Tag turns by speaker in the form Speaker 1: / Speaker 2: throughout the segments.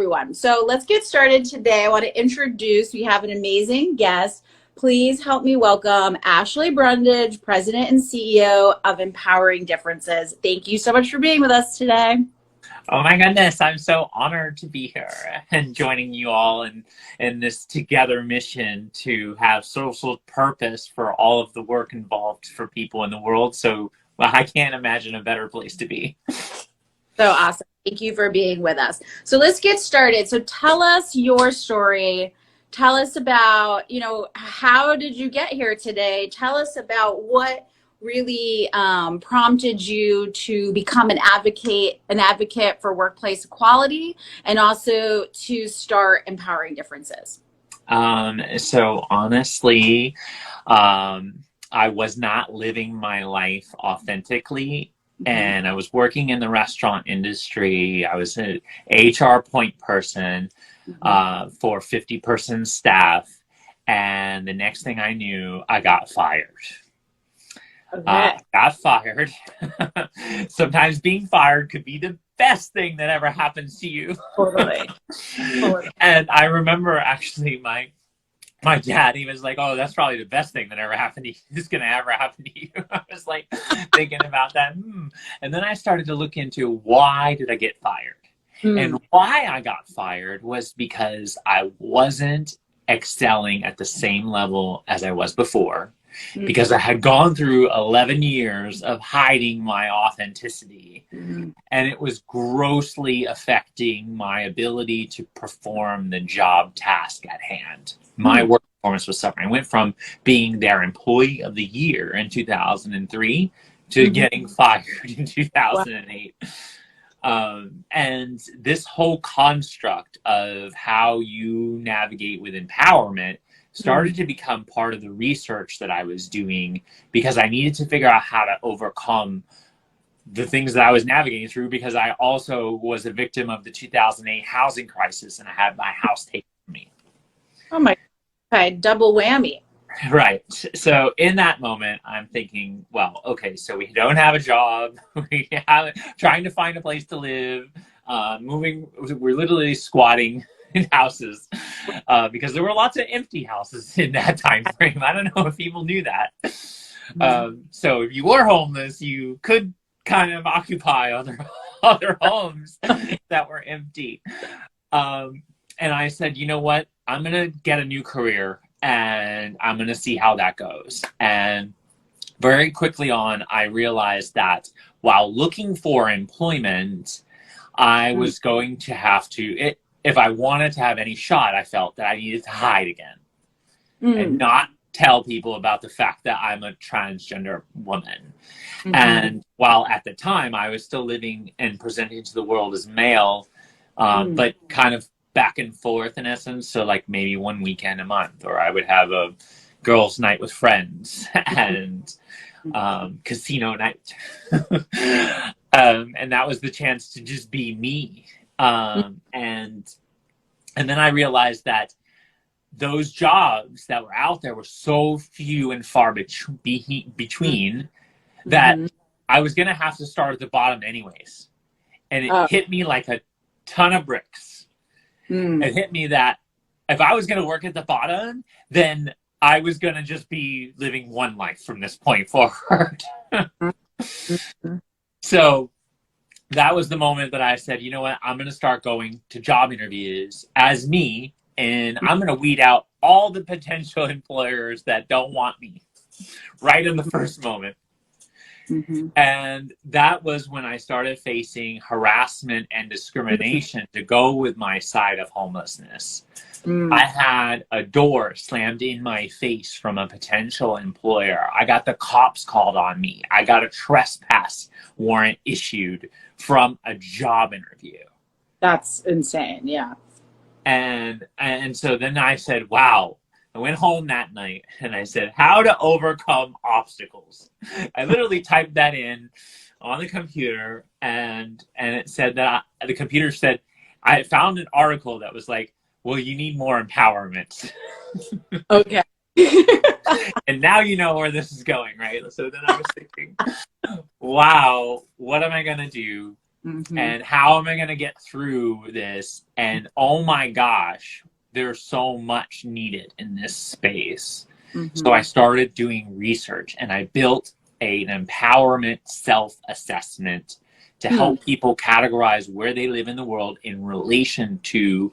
Speaker 1: Everyone. So let's get started today. I want to introduce, we have an amazing guest. Please help me welcome Ashley Brundage, President and CEO of Empowering Differences. Thank you so much for being with us today.
Speaker 2: Oh my goodness, I'm so honored to be here and joining you all in this together mission to have social purpose for all of the work involved for people in the world. So I can't imagine a better place to be.
Speaker 1: So awesome. Thank you for being with us. So let's get started. So tell us your story. Tell us about, how did you get here today? Tell us about what really prompted you to become an advocate for workplace equality, and also to start Empowering Differences.
Speaker 2: So honestly, I was not living my life authentically. And I was working in the restaurant industry. I was an HR point person for 50-person staff. And the next thing I knew, I got fired.
Speaker 1: Okay.
Speaker 2: Got fired. Sometimes being fired could be the best thing that ever happens to you.
Speaker 1: Totally.
Speaker 2: And I remember actually my dad, he was like, "Oh, that's probably the best thing that ever happened to you. Is going to ever happen to you." I was like thinking about that. And then I started to look into why did I get fired? And why I got fired was because I wasn't excelling at the same level as I was before. Because I had gone through 11 years of hiding my authenticity, and it was grossly affecting my ability to perform the job task at hand. My work performance was suffering. I went from being their employee of the year in 2003 to getting fired in 2008. And this whole construct of how you navigate with empowerment started to become part of the research that I was doing, because I needed to figure out how to overcome the things that I was navigating through, because I also was a victim of the 2008 housing crisis and I had my house taken from me.
Speaker 1: Oh my, okay, double whammy.
Speaker 2: Right. So in that moment, I'm thinking, well, okay, so we don't have a job. We have trying to find a place to live, we're literally squatting in houses because there were lots of empty houses in that time frame. I don't know if people knew that. So if you were homeless, you could kind of occupy other homes that were empty. And I said, you know what? I'm going to get a new career and I'm going to see how that goes. And very quickly on, I realized that while looking for employment, I was going to have to, if I wanted to have any shot, I felt that I needed to hide again and not tell people about the fact that I'm a transgender woman. And while at the time I was still living and presenting to the world as male, but kind of back and forth in essence. So like maybe one weekend a month, or I would have a girls' night with friends and casino night. And that was the chance to just be me. And then I realized that those jobs that were out there were so few and far between that I was going to have to start at the bottom anyways. And it hit me like a ton of bricks. It hit me that if I was going to work at the bottom, then I was going to just be living one life from this point forward. So that was the moment that I said, you know what, I'm going to start going to job interviews as me, and I'm going to weed out all the potential employers that don't want me right in the first moment. And that was when I started facing harassment and discrimination to go with my side of homelessness. I had a door slammed in my face from a potential employer. I got the cops called on me. I got a trespass warrant issued from a job interview.
Speaker 1: That's insane. Yeah.
Speaker 2: And so then I said, wow. I went home that night and I said, how to overcome obstacles. I literally typed that in on the computer, and it said that the computer said, I found an article that was like, well, you need more empowerment.
Speaker 1: Okay.
Speaker 2: And now you know where this is going, right? So then I was thinking, wow, what am I going to do
Speaker 1: Mm-hmm.
Speaker 2: And how am I going to get through this? And oh my gosh, there's so much needed in this space.
Speaker 1: Mm-hmm.
Speaker 2: So I started doing research, and I built an empowerment self-assessment to help people categorize where they live in the world in relation to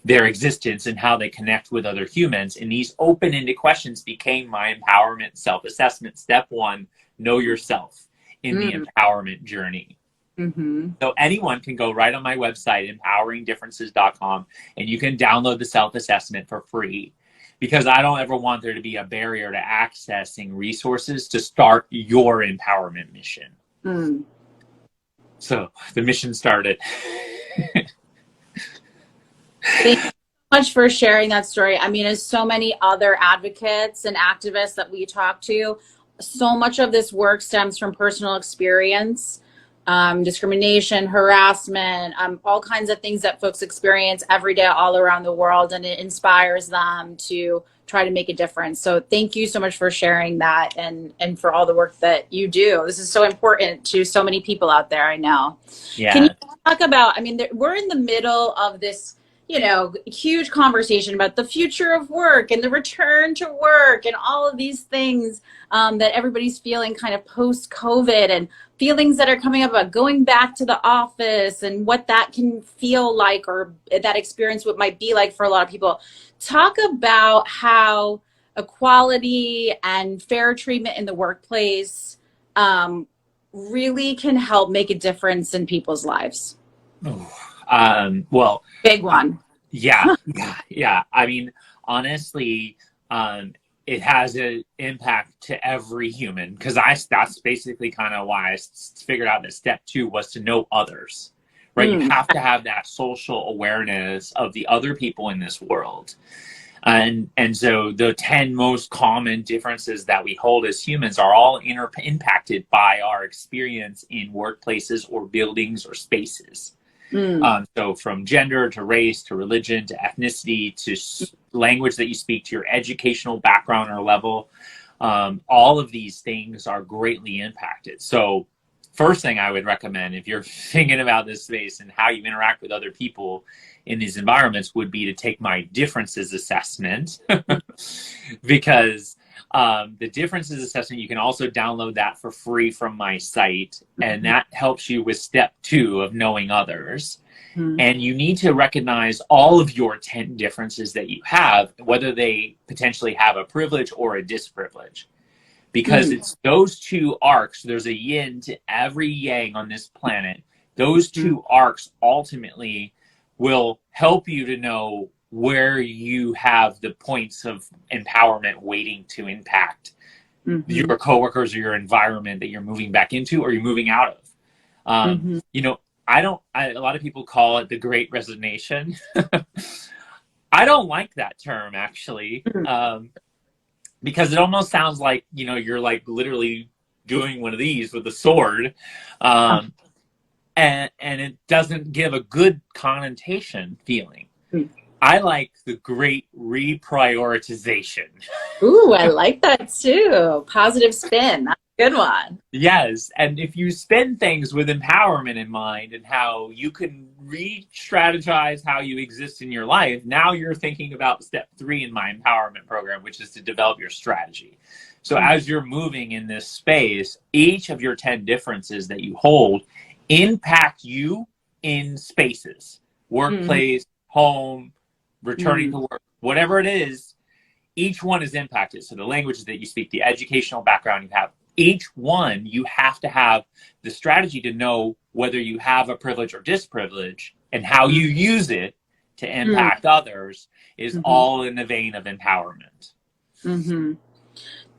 Speaker 2: their existence and how they connect with other humans. And these open-ended questions became my empowerment self-assessment. Step one, know yourself in the empowerment journey.
Speaker 1: Mm-hmm.
Speaker 2: So anyone can go right on my website, empoweringdifferences.com, and you can download the self-assessment for free, because I don't ever want there to be a barrier to accessing resources to start your empowerment mission.
Speaker 1: Mm.
Speaker 2: So the mission started.
Speaker 1: Thank you so much for sharing that story. I mean, as so many other advocates and activists that we talk to, so much of this work stems from personal experience, discrimination, harassment, all kinds of things that folks experience every day all around the world, and it inspires them to try to make a difference. So thank you so much for sharing that, and for all the work that you do. This is so important to so many people out there, I know.
Speaker 2: Yeah.
Speaker 1: Can you talk about, I mean, we're in the middle of this, you know, huge conversation about the future of work and the return to work and all of these things that everybody's feeling kind of post-COVID, and feelings that are coming up about going back to the office and what that can feel like, or that experience what might be like for a lot of people. Talk about how equality and fair treatment in the workplace really can help make a difference in people's lives.
Speaker 2: Well,
Speaker 1: Big one.
Speaker 2: Yeah. I mean, honestly, it has an impact to every human, because that's basically kind of why I figured out that step 2 was to know others, right? You have to have that social awareness of the other people in this world. And so the 10 most common differences that we hold as humans are all impacted by our experience in workplaces or buildings or spaces. So from gender to race to religion to ethnicity to language that you speak, to your educational background or level, all of these things are greatly impacted. So first thing I would recommend, if you're thinking about this space and how you interact with other people in these environments, would be to take my differences assessment. Because the differences assessment, you can also download that for free from my site, and that helps you with step 2 of knowing others. And you need to recognize all of your 10 differences that you have, whether they potentially have a privilege or a disprivilege, because it's those 2 arcs. There's a yin to every yang on this planet. Those 2 arcs ultimately will help you to know where you have the points of empowerment waiting to impact your coworkers or your environment that you're moving back into or you're moving out of. You know, a lot of people call it the Great Resignation. I don't like that term, actually, because it almost sounds like, you know, you're like literally doing one of these with a sword. And it doesn't give a good connotation feeling. I like the great reprioritization.
Speaker 1: Ooh, I like that too. Positive spin. That's a good one.
Speaker 2: Yes. And if you spin things with empowerment in mind and how you can re-strategize how you exist in your life, now you're thinking about step 3 in my empowerment program, which is to develop your strategy. So as you're moving in this space, each of your 10 differences that you hold impact you in spaces, workplace, home, returning to work, whatever it is, each one is impacted. So the languages that you speak, the educational background you have, each one, you have to have the strategy to know whether you have a privilege or disprivilege, and how you use it to impact others is all in the vein of empowerment.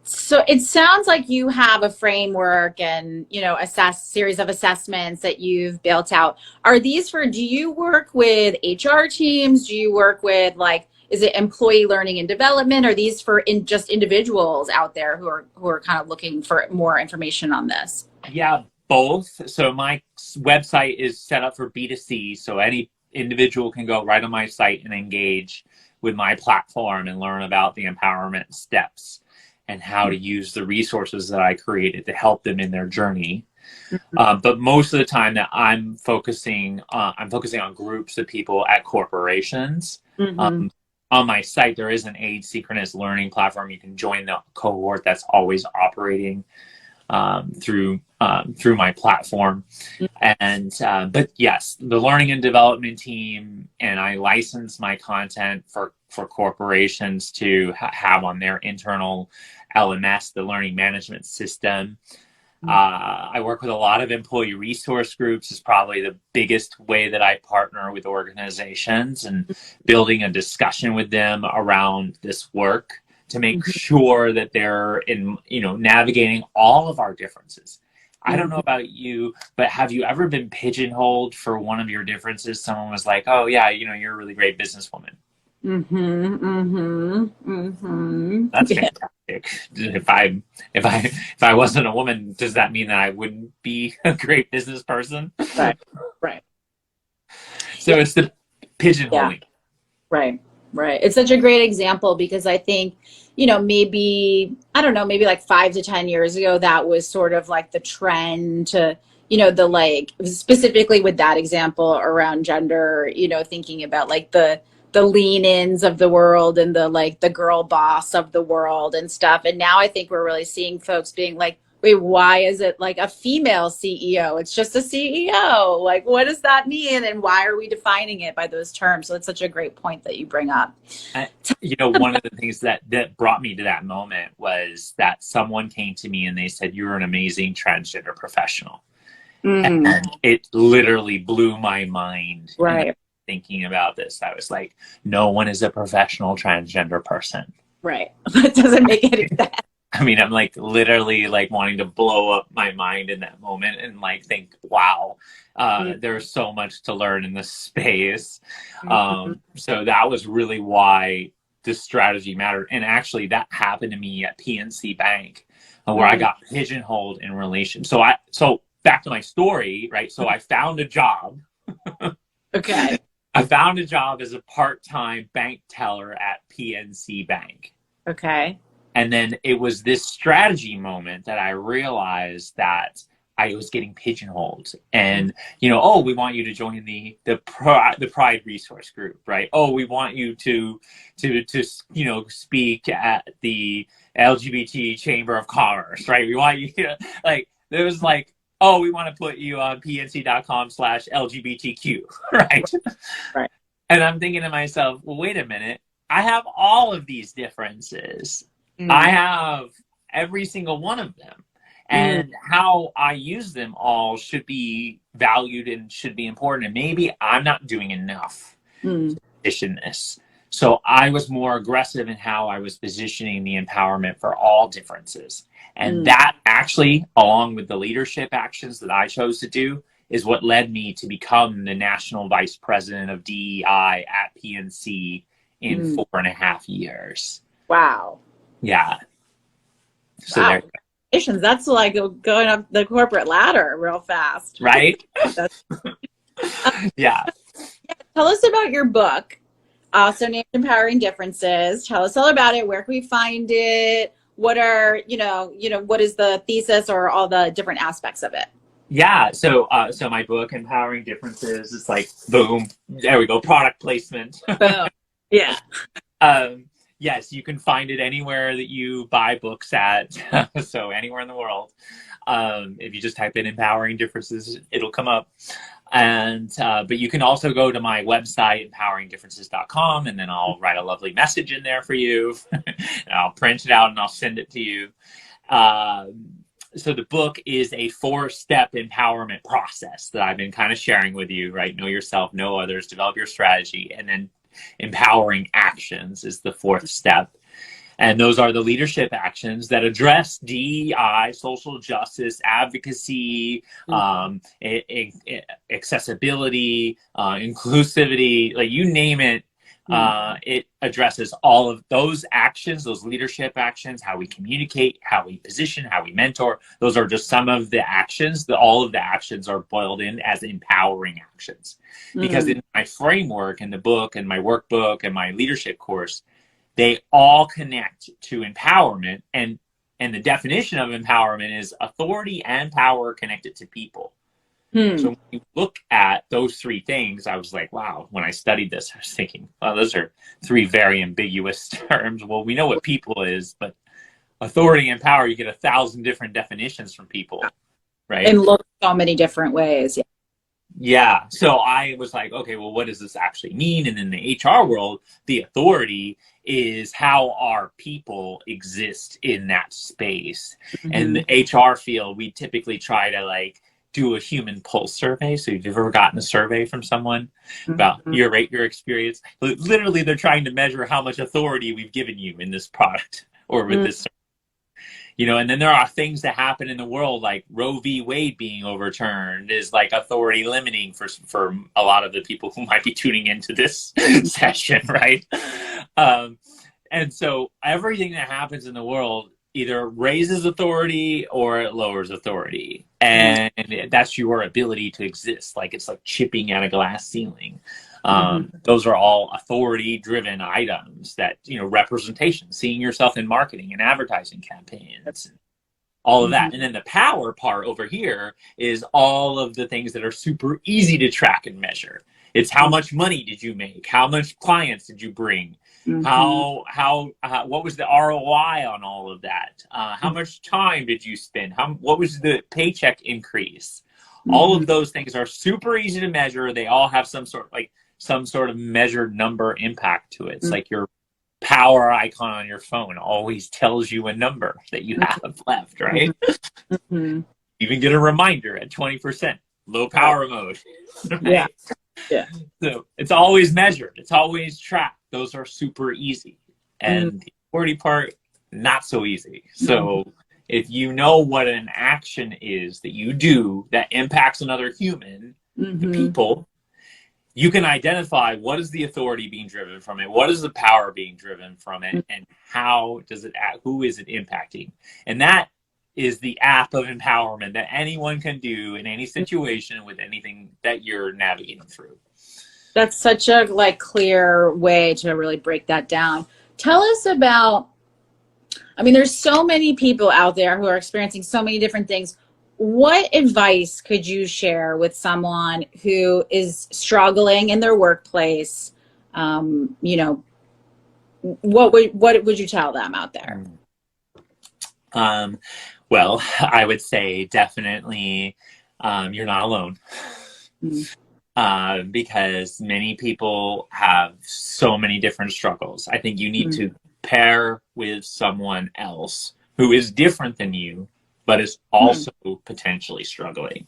Speaker 1: So it sounds like you have a framework and, you know, series of assessments that you've built out. Are these do you work with HR teams? Do you work with, like, is it employee learning and development? Are these for just individuals out there who are kind of looking for more information on this?
Speaker 2: Yeah, both. So my website is set up for B2C. So any individual can go right on my site and engage with my platform and learn about the empowerment steps and how to use the resources that I created to help them in their journey. But most of the time that I'm focusing on groups of people at corporations.
Speaker 1: Mm-hmm.
Speaker 2: On my site, there is an asynchronous learning platform. You can join the cohort that's always operating through my platform. And but yes, the learning and development team, and I license my content for corporations to have on their internal LMS, the learning management system. I work with a lot of employee resource groups. Is probably the biggest way that I partner with organizations, and building a discussion with them around this work to make sure that they're navigating all of our differences. I don't know about you, but have you ever been pigeonholed for one of your differences? Someone was like, "Oh yeah, you're a really great businesswoman." That's fantastic. If I wasn't a woman, does that mean that I wouldn't be a great business person?
Speaker 1: Right. Right.
Speaker 2: So it's the pigeonholing.
Speaker 1: Right. Right. It's such a great example because I think, maybe, I don't know, maybe like 5 to 10 years ago, that was sort of like the trend to, specifically with that example around gender, thinking about like the lean-ins of the world and the girl boss of the world and stuff. And now I think we're really seeing folks being like, wait, why is it like a female CEO? It's just a CEO. Like, what does that mean? And why are we defining it by those terms? So it's such a great point that you bring up.
Speaker 2: One of the things that brought me to that moment was that someone came to me and they said, "You're an amazing transgender professional." And it literally blew my mind.
Speaker 1: Right.
Speaker 2: Thinking about this, I was like, no one is a professional transgender person.
Speaker 1: Right. That doesn't make any sense.
Speaker 2: I mean, I'm like literally like wanting to blow up my mind in that moment and like think, wow, there's so much to learn in this space. So that was really why this strategy mattered. And actually that happened to me at PNC Bank, where I got pigeonholed in relation. So back to my story, right? So I found a job.
Speaker 1: Okay.
Speaker 2: I found a job as a part-time bank teller at PNC Bank.
Speaker 1: Okay.
Speaker 2: And then it was this strategy moment that I realized that I was getting pigeonholed. And, we want you to join the Pride resource group, right? Oh, we want you to speak at the LGBT Chamber of Commerce, right? We want you to, like, there was like, oh, we want to put you on pnc.com/LGBTQ, right?
Speaker 1: Right.
Speaker 2: And I'm thinking to myself, well, wait a minute. I have all of these differences. I have every single one of them. And how I use them all should be valued and should be important. And maybe I'm not doing enough to position this. So I was more aggressive in how I was positioning the empowerment for all differences. And that actually, along with the leadership actions that I chose to do, is what led me to become the national vice president of DE&I at PNC in 4.5 years.
Speaker 1: Wow.
Speaker 2: Yeah. So
Speaker 1: wow. That's like going up the corporate ladder real fast.
Speaker 2: Right? Yeah.
Speaker 1: Tell us about your book. So named Empowering Differences. Tell us all about it. Where can we find it? What are, what is the thesis or all the different aspects of it?
Speaker 2: Yeah. So my book, Empowering Differences, is like, boom, there we go. Product placement.
Speaker 1: Boom. Yeah.
Speaker 2: Yes, you can find it anywhere that you buy books at. So anywhere in the world. If you just type in Empowering Differences, it'll come up. And but you can also go to my website, empoweringdifferences.com, and then I'll write a lovely message in there for you. And I'll print it out and I'll send it to you. So the book is a 4-step empowerment process that I've been kind of sharing with you, right? Know yourself, know others, develop your strategy, and then empowering actions is the 4th step. And those are the leadership actions that address DEI, social justice, advocacy, accessibility, inclusivity, like you name it. It addresses all of those actions, those leadership actions, how we communicate, how we position, how we mentor. Those are just some of the actions. All of the actions are boiled in as empowering actions. Because in my framework, in the book, and my workbook, and my leadership course, they all connect to empowerment. And And the definition of empowerment is authority and power connected to people. So when you look at those three things, I was like, wow, when I studied this, I was thinking, well, those are three very ambiguous terms. Well, we know what people is, but authority and power, you get 1,000 different definitions from people, right?
Speaker 1: And look so many different ways. Yeah.
Speaker 2: Yeah. So I was like, okay, well, what does this actually mean? And in the HR world, the authority is how our people exist in that space. And the HR field, we typically try to like do a human pulse survey. So you've ever gotten a survey from someone about your rate, your experience? Literally, they're trying to measure how much authority we've given you in this product or with this service. You know, and then there are things that happen in the world, like Roe v. Wade being overturned is like authority limiting for a lot of the people who might be tuning into this session, right? And so everything that happens in the world either raises authority or it lowers authority. And that's your ability to exist. Like it's like chipping at a glass ceiling. Those are all authority-driven items that, you know, representation, seeing yourself in marketing and advertising campaigns, all of that. And then the power part over here is all of the things that are super easy to track and measure. It's how much money did you make? How much clients did you bring? What was the ROI on all of that? How much time did you spend? What was the paycheck increase? All of those things are super easy to measure. They all have some sort of measured number impact to it. It's like your power icon on your phone always tells you a number that you have left, right? Even get a reminder at 20%, low power mode. Right?
Speaker 1: Yeah.
Speaker 2: So it's always measured. It's always tracked. Those are super easy. And the authority part, not so easy. So if you know what an action is that you do that impacts another human, the people, you can identify what is the authority being driven from it, what is the power being driven from it, and how does it act, who is it impacting? And that is the app of empowerment that anyone can do in any situation with anything that you're navigating through.
Speaker 1: That's such a like clear way to really break that down. Tell us about, I mean, there's so many people out there who are experiencing so many different things. What advice could you share with someone who is struggling in their workplace? You know, what would you tell them out there?
Speaker 2: Well, I would say definitely you're not alone. Because many people have so many different struggles. I think you need to pair with someone else who is different than you, but is also potentially struggling.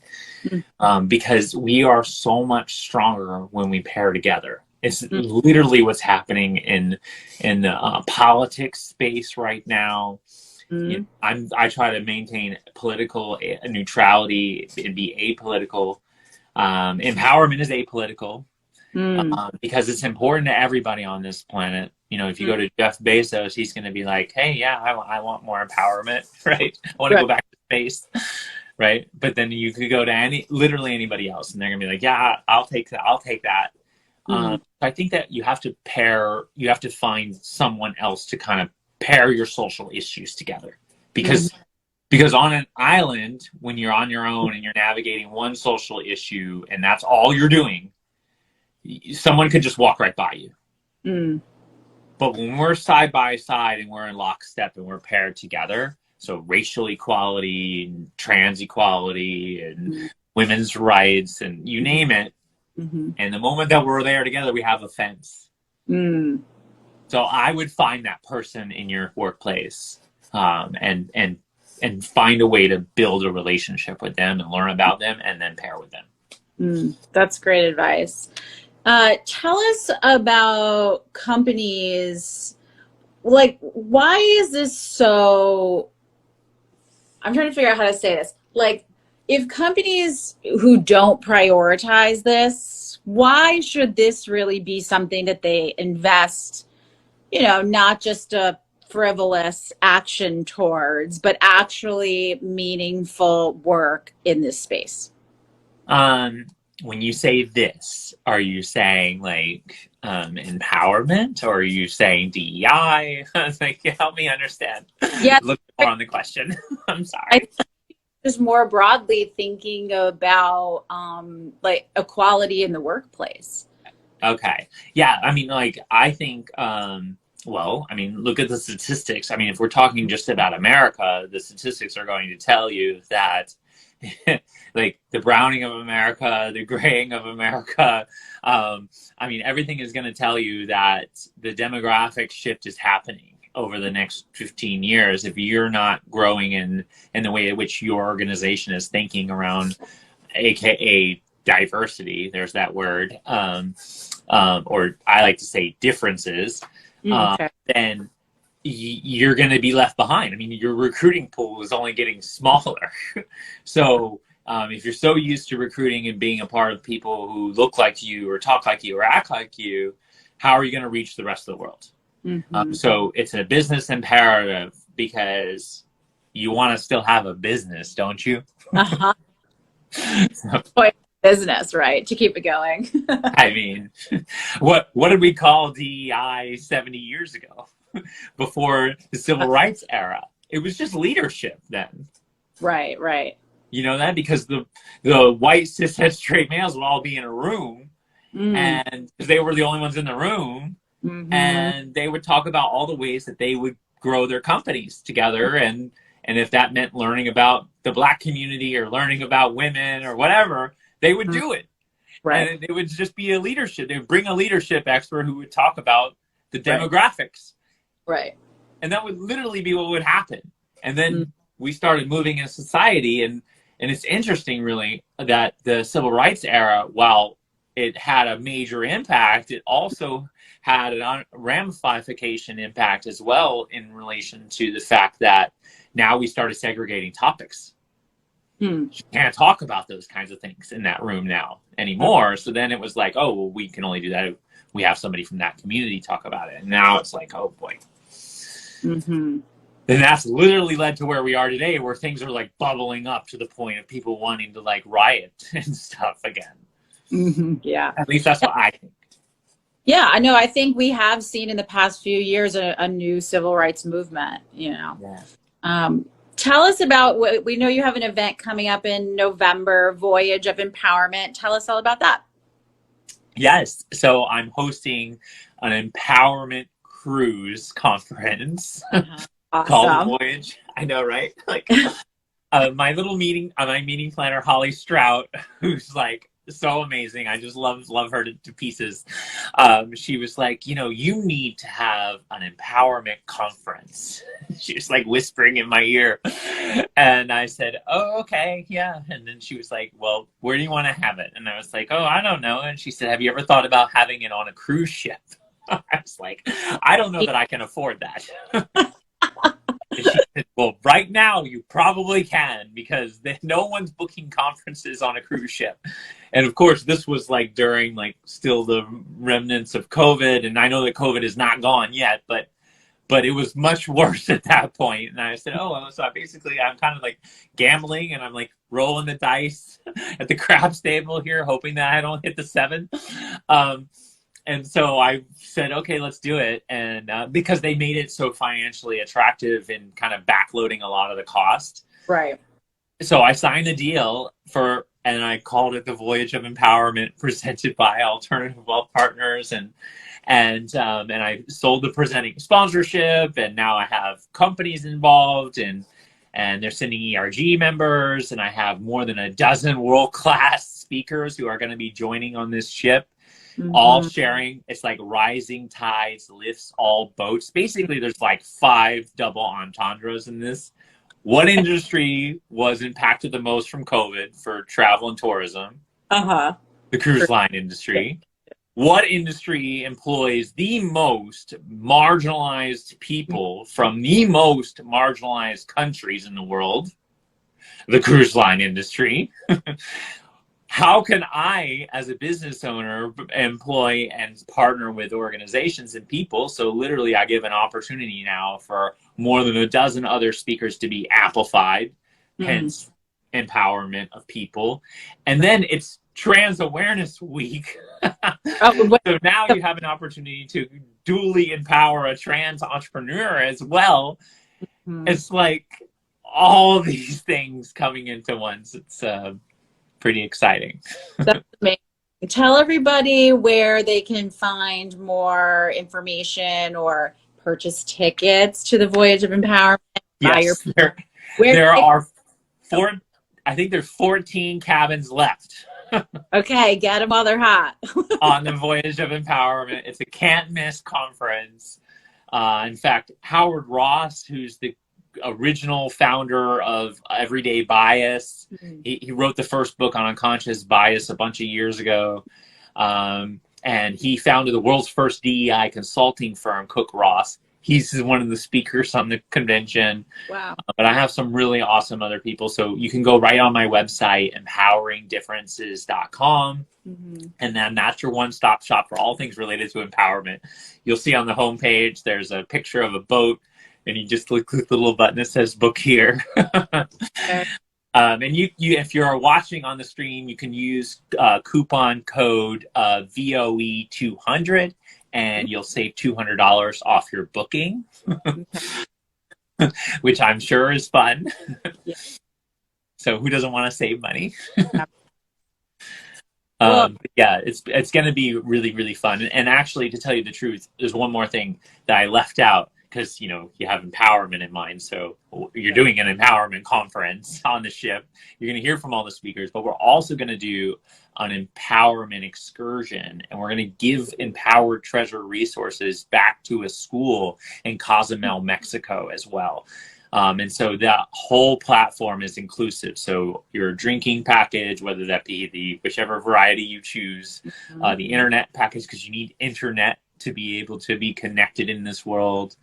Speaker 2: Because we are so much stronger when we pair together. It's literally what's happening in the politics space right now. You know, I try to maintain political neutrality and be apolitical. Empowerment is apolitical because it's important to everybody on this planet. You know, if you go to Jeff Bezos, he's going to be like, hey, yeah, I want more empowerment, right? I want to go back to space, right? But then you could go to literally anybody else, and they're going to be like, yeah, I'll take that. I'll take that. I think that you have to find someone else to kind of pair your social issues together, because on an island, when you're on your own and you're navigating one social issue and that's all you're doing, someone could just walk right by you. But when we're side by side and we're in lockstep and we're paired together, so racial equality and trans equality and women's rights and you name it, and the moment that we're there together, we have a fence. So I would find that person in your workplace and find a way to build a relationship with them and learn about them and then pair with them.
Speaker 1: That's great advice. Tell us about companies. Like, why is this so, I'm trying to figure out how to say this. Like, if companies who don't prioritize this, why should this really be something that they invest, you know, not just a frivolous action towards, but actually meaningful work in this space?
Speaker 2: When you say this, are you saying like empowerment, or are you saying DEI? I was like, help me understand.
Speaker 1: Yeah,
Speaker 2: Look more on the question. I'm
Speaker 1: I
Speaker 2: sorry.
Speaker 1: just more broadly thinking about like equality in the workplace.
Speaker 2: Okay. Yeah. I mean, like, I think, well, I mean, look at the statistics. I mean, if we're talking just about America, the statistics are going to tell you that, like, the browning of America, the graying of America, I mean, everything is going to tell you that the demographic shift is happening over the next 15 years if you're not growing in the way in which your organization is thinking around, aka diversity. There's that word. Or I like to say differences,
Speaker 1: Okay.
Speaker 2: then you're going to be left behind. I mean, your recruiting pool is only getting smaller. So if you're so used to recruiting and being a part of people who look like you or talk like you or act like you, how are you going to reach the rest of the world?
Speaker 1: Mm-hmm.
Speaker 2: So it's a business imperative because you want to still have a business, don't you?
Speaker 1: Uh-huh.
Speaker 2: So,
Speaker 1: Business, right? To keep it going.
Speaker 2: I mean, what did we call DEI 70 years ago, before the civil rights era? It was just leadership then.
Speaker 1: Right, right.
Speaker 2: You know that, because the white cishet straight males would all be in a room,
Speaker 1: Mm.
Speaker 2: and because they were the only ones in the room,
Speaker 1: Mm-hmm.
Speaker 2: and they would talk about all the ways that they would grow their companies together, and if that meant learning about the Black community or learning about women or whatever, they would do it.
Speaker 1: Right,
Speaker 2: And it would just be a leadership. They would bring a leadership expert who would talk about the
Speaker 1: right,
Speaker 2: demographics.
Speaker 1: right.
Speaker 2: And that would literally be what would happen. And
Speaker 1: Mm.
Speaker 2: then we started moving in society. And it's interesting, really, that the civil rights era, while it had a major impact, it also had a ramification impact as well, in relation to the fact that now we started segregating topics.
Speaker 1: Hmm.
Speaker 2: You can't talk about those kinds of things in that room now anymore. So then it was like, oh, well, we can only do that if we have somebody from that community talk about it. And now it's like, oh boy.
Speaker 1: Mm-hmm.
Speaker 2: And that's literally led to where we are today, where things are like bubbling up to the point of people wanting to like riot and stuff again.
Speaker 1: Mm-hmm. Yeah.
Speaker 2: At least that's what I think.
Speaker 1: Yeah, I know. I think we have seen in the past few years a new civil rights movement, you know.
Speaker 2: Yeah.
Speaker 1: Um, Tell us about what we know you have an event coming up in November, Voyage of Empowerment. Tell us all about that.
Speaker 2: Yes. So I'm hosting an empowerment cruise conference
Speaker 1: Uh-huh.
Speaker 2: called
Speaker 1: Awesome.
Speaker 2: Voyage. I know, right? Like, my little meeting, my meeting planner, Holly Strout, who's like so amazing. I just love her to pieces. She was like, you need to have an empowerment conference. She was like whispering in my ear, and I said, "Oh, okay, yeah." And then she was like, "Well, where do you want to have it?" And I was like, "Oh, I don't know." And she said, "Have you ever thought about having it on a cruise ship?" I was like, "I don't know that I can afford that." And she said, "Well, right now you probably can, because no one's booking conferences on a cruise ship." And of course, this was like during like still the remnants of COVID, and I know that COVID is not gone yet, but it was much worse at that point. And I said, "Oh, so I'm kind of like gambling, and I'm like rolling the dice at the craps table here, hoping that I don't hit the 7." And so I said, okay, let's do it. And because they made it so financially attractive and kind of backloading a lot of the cost.
Speaker 1: Right.
Speaker 2: So I signed the deal and I called it the Voyage of Empowerment, presented by Alternative Wealth Partners. And I sold the presenting sponsorship, and now I have companies involved, and they're sending ERG members, and I have more than a dozen world-class speakers who are going to be joining on this ship. All
Speaker 1: Mm-hmm.
Speaker 2: sharing. It's like rising tides lifts all boats. Basically, there's like 5 double entendres in this. What industry was impacted the most from COVID for travel and tourism?
Speaker 1: Uh-huh.
Speaker 2: The cruise line industry. What industry employs the most marginalized people from the most marginalized countries in the world? The cruise line industry. How can I, as a business owner, employ and partner with organizations and people? So literally, I give an opportunity now for more than a dozen other speakers to be amplified,
Speaker 1: Mm-hmm.
Speaker 2: hence empowerment of people. And then it's Trans Awareness Week.
Speaker 1: Oh,
Speaker 2: So now you have an opportunity to duly empower a trans entrepreneur as well. It's like all these things coming into once. It's pretty exciting.
Speaker 1: that's amazing. Tell everybody where they can find more information or purchase tickets to the Voyage of Empowerment. Buy your
Speaker 2: Yes, there are I think there's 14 cabins left
Speaker 1: okay, get them while they're hot.
Speaker 2: on the Voyage of Empowerment. It's a can't miss conference. In fact, Howard Ross, who's the original founder of Everyday Bias, he wrote the first book on unconscious bias a bunch of years ago. And he founded the world's first DEI consulting firm, Cook Ross. He's one of the speakers on the convention.
Speaker 1: Wow.
Speaker 2: But I have some really awesome other people. So you can go right on my website, empoweringdifferences.com. And then that's your one-stop shop for all things related to empowerment. You'll see on the homepage, there's a picture of a boat, and you just click the little button that says book here.
Speaker 1: Okay.
Speaker 2: And you, if you're watching on the stream, you can use coupon code VOE200, and you'll save $200 off your booking, which I'm sure is fun.
Speaker 1: Yeah.
Speaker 2: So who doesn't want to save money?
Speaker 1: Well,
Speaker 2: yeah, it's going to be really, really fun. And actually, to tell you the truth, there's one more thing that I left out, because, you know, you have empowerment in mind. So you're doing an empowerment conference on the ship. You're going to hear from all the speakers, but we're also going to do an empowerment excursion, and we're going to give empowered treasure resources back to a school in Cozumel, Mexico as well. And so that whole platform is inclusive. So your drinking package, whether that be the whichever variety you choose, the internet package, because you need internet to be able to be connected in this world.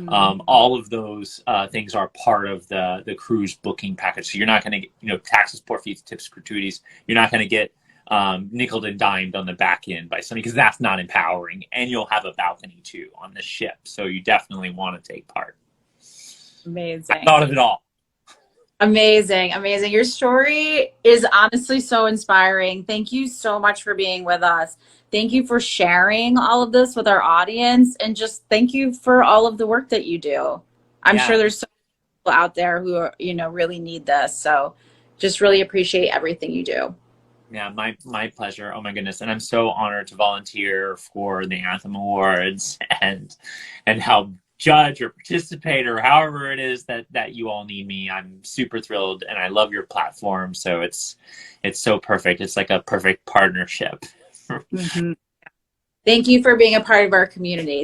Speaker 2: All of those things are part of the cruise booking package. So you're not going to get, you know, taxes, port fees, tips, gratuities. You're not going to get nickel and dimed on the back end by somebody, because that's not empowering. And you'll have a balcony too on the ship. So you definitely want to take part.
Speaker 1: amazing.
Speaker 2: I thought of it all.
Speaker 1: Amazing. Amazing. Your story is honestly so inspiring. Thank you so much for being with us. Thank you for sharing all of this with our audience, and just thank you for all of the work that you do. I'm sure there's so many people out there who are, you know, really need this. So just really appreciate everything you do.
Speaker 2: Yeah, my pleasure. Oh my goodness. And I'm so honored to volunteer for the Anthem Awards and help judge or participate, or however it is that you all need me. I'm super thrilled, and I love your platform. So it's so perfect. It's like a perfect partnership.
Speaker 1: Thank you for being a part of our community.